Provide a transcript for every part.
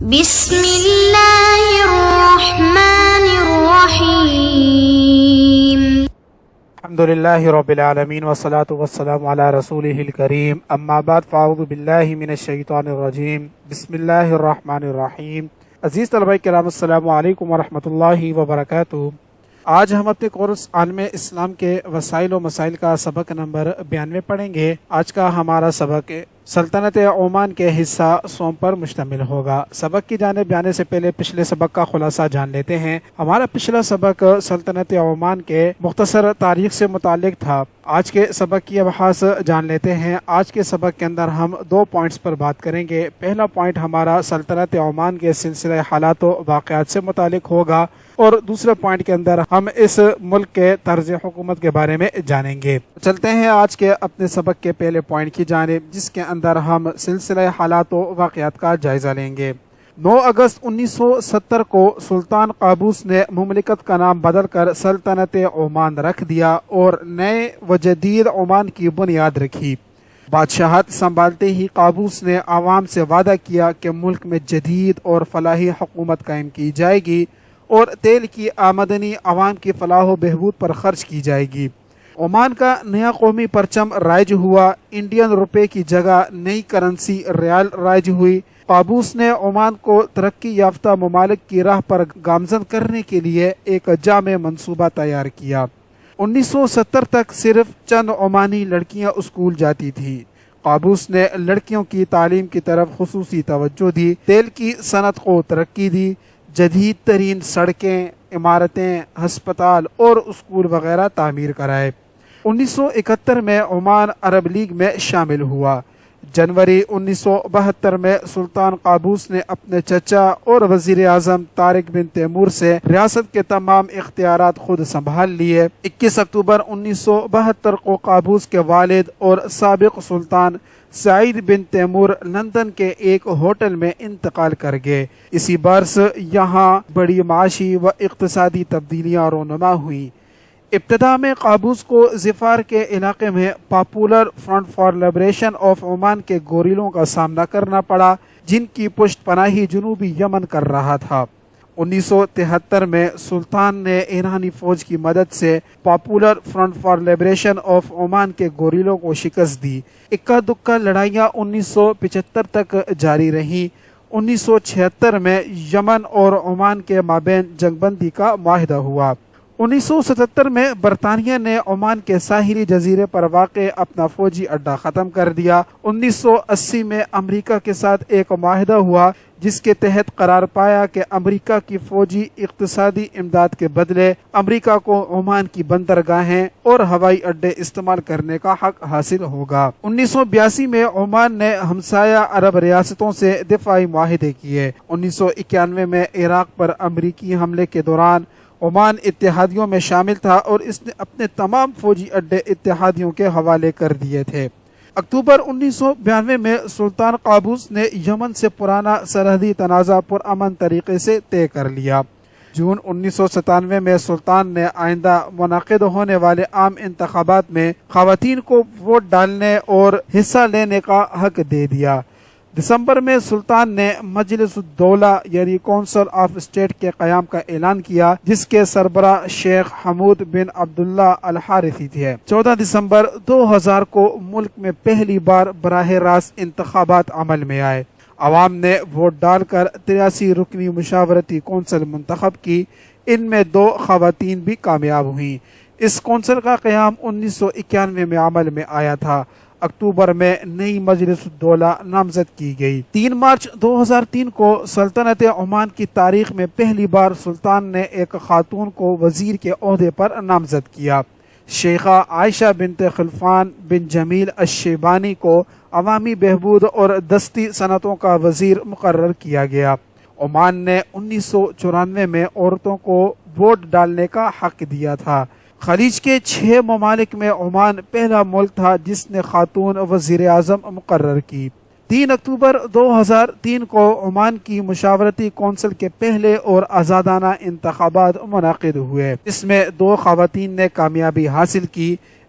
بسم اللہ الرحمن الرحیم الحمدللہ رب العالمین والصلاة والسلام علی رسولہ الکریم اما بعد فاعوذ باللہ من الشیطان الرجیم بسم اللہ الرحمن الرحیم۔ عزیز طلبہ کرام السلام علیکم ورحمۃ اللہ وبرکاتہ۔ آج ہم اپنے کورس عالم اسلام کے وسائل و مسائل کا سبق نمبر 92 پڑھیں گے۔ آج کا ہمارا سبق سلطنت عمان کے حصہ سوم پر مشتمل ہوگا۔ سبق کی جانب جانے سے پہلے پچھلے سبق کا خلاصہ جان لیتے ہیں۔ ہمارا پچھلا سبق سلطنت عمان کے مختصر تاریخ سے متعلق تھا۔ آج کے سبق کی ابحاث جان لیتے ہیں۔ آج کے سبق کے اندر ہم 2 پوائنٹس پر بات کریں گے۔ پہلا پوائنٹ ہمارا سلطنت عمان کے سلسلہ حالات و واقعات سے متعلق ہوگا، اور دوسرے پوائنٹ کے اندر ہم اس ملک کے طرز حکومت کے بارے میں جانیں گے۔ چلتے ہیں آج کے اپنے سبق کے پہلے پوائنٹ کی جانب، جس کے اندر ہم سلسلہ حالات و واقعات کا جائزہ لیں گے۔ 9 اگست 1970 کو سلطان قابوس نے مملکت کا نام بدل کر سلطنت عمان رکھ دیا اور نئے و جدید عمان کی بنیاد رکھی۔ بادشاہت سنبھالتے ہی قابوس نے عوام سے وعدہ کیا کہ ملک میں جدید اور فلاحی حکومت قائم کی جائے گی اور تیل کی آمدنی عوام کی فلاح و بہبود پر خرچ کی جائے گی۔ عمان کا نیا قومی پرچم رائج ہوا۔ انڈین روپے کی جگہ نئی کرنسی ریال رائج ہوئی۔ قابوس نے عمان کو ترقی یافتہ ممالک کی راہ پر گامزن کرنے کے لیے ایک جامع منصوبہ تیار کیا۔ 1970 تک صرف چند عمانی لڑکیاں اسکول جاتی تھیں۔ قابوس نے لڑکیوں کی تعلیم کی طرف خصوصی توجہ دی، تیل کی صنعت کو ترقی دی، جدید ترین سڑکیں، عمارتیں، ہسپتال اور اسکول وغیرہ تعمیر کرائے۔ 1971 میں عمان عرب لیگ میں شامل ہوا۔ جنوری 1972 میں سلطان قابوس نے اپنے چچا اور وزیر اعظم طارق بن تیمور سے ریاست کے تمام اختیارات خود سنبھال لیے۔ 21 اکتوبر 1972 کو قابوس کے والد اور سابق سلطان سعید بن تیمور لندن کے ایک ہوٹل میں انتقال کر گئے۔ اسی برس یہاں بڑی معاشی و اقتصادی تبدیلیاں رونما ہوئیں۔ ابتدا میں قابوس کو ظفار کے علاقے میں popular front for liberation of Oman کے گوریلوں کا سامنا کرنا پڑا، جن کی پشت پناہی جنوبی یمن کر رہا تھا۔ 1973 میں سلطان نے ایرانی فوج کی مدد سے popular front for liberation of Oman کے گوریلوں کو شکست دی۔ اکا دکا لڑائیاں 1975 تک جاری رہیں۔ 1976 میں یمن اور عمان کے مابین جنگ بندی کا معاہدہ ہوا۔ 1977 میں برطانیہ نے عمان کے ساحلی جزیرے پر واقع اپنا فوجی اڈہ ختم کر دیا۔ 1980 میں امریکہ کے ساتھ ایک معاہدہ ہوا، جس کے تحت قرار پایا کہ امریکہ کی فوجی اقتصادی امداد کے بدلے امریکہ کو عمان کی بندرگاہیں اور ہوائی اڈے استعمال کرنے کا حق حاصل ہوگا۔ 1982 میں عمان نے ہمسایہ عرب ریاستوں سے دفاعی معاہدے کیے۔ 1991 میں عراق پر امریکی حملے کے دوران عمان اتحادیوں میں شامل تھا اور اس نے اپنے تمام فوجی اڈے اتحادیوں کے حوالے کر دیے تھے۔ اکتوبر 1992 میں سلطان قابوس نے یمن سے پرانا سرحدی تنازع پرامن طریقے سے طے کر لیا۔ جون 1997 میں سلطان نے آئندہ منعقد ہونے والے عام انتخابات میں خواتین کو ووٹ ڈالنے اور حصہ لینے کا حق دے دیا۔ دسمبر میں سلطان نے مجلس الدولہ یعنی کونسل آف اسٹیٹ کے قیام کا اعلان کیا، جس کے سربراہ شیخ حمود بن عبداللہ الحارثی تھے۔ 14 دسمبر 2000 کو ملک میں پہلی بار براہ راست انتخابات عمل میں آئے۔ عوام نے ووٹ ڈال کر 83 رکنی مشاورتی کونسل منتخب کی۔ ان میں 2 خواتین بھی کامیاب ہوئیں۔ اس کونسل کا قیام 1991 میں عمل میں آیا تھا۔ اکتوبر میں نئی مجلس الدولہ نامزد کی گئی۔ 3 مارچ 2003 کو سلطنت عمان کی تاریخ میں پہلی بار سلطان نے ایک خاتون کو وزیر کے عہدے پر نامزد کیا۔ شیخہ عائشہ بنت خلفان بن جمیل الشیبانی کو عوامی بہبود اور دستی صنعتوں کا وزیر مقرر کیا گیا۔ عمان نے 1994 میں عورتوں کو ووٹ ڈالنے کا حق دیا تھا۔ خلیج کے 6 ممالک میں عمان پہلا ملک تھا جس نے خاتون وزیر اعظم مقرر کی۔ 3 اکتوبر 2003 کو عمان کی مشاورتی کونسل کے پہلے اور آزادانہ انتخابات منعقد ہوئے۔ اس میں 2 خواتین نے کامیابی حاصل کی۔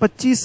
25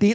3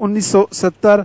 1970।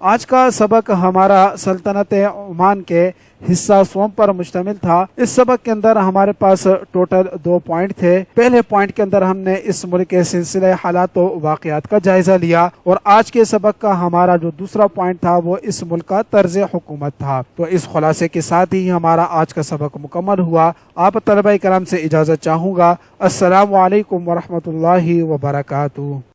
آج کا سبق ہمارا سلطنت عمان کے حصہ سوم پر مشتمل تھا۔ اس سبق کے اندر ہمارے پاس ٹوٹل 2 پوائنٹ تھے۔ پہلے پوائنٹ کے اندر ہم نے اس ملک کے سلسلہ حالات و واقعات کا جائزہ لیا، اور آج کے سبق کا ہمارا جو دوسرا پوائنٹ تھا وہ اس ملک کا طرز حکومت تھا۔ تو اس خلاصے کے ساتھ ہی ہمارا آج کا سبق مکمل ہوا۔ آپ طلبہ کرام سے اجازت چاہوں گا۔ السلام علیکم ورحمۃ اللہ وبرکاتہ۔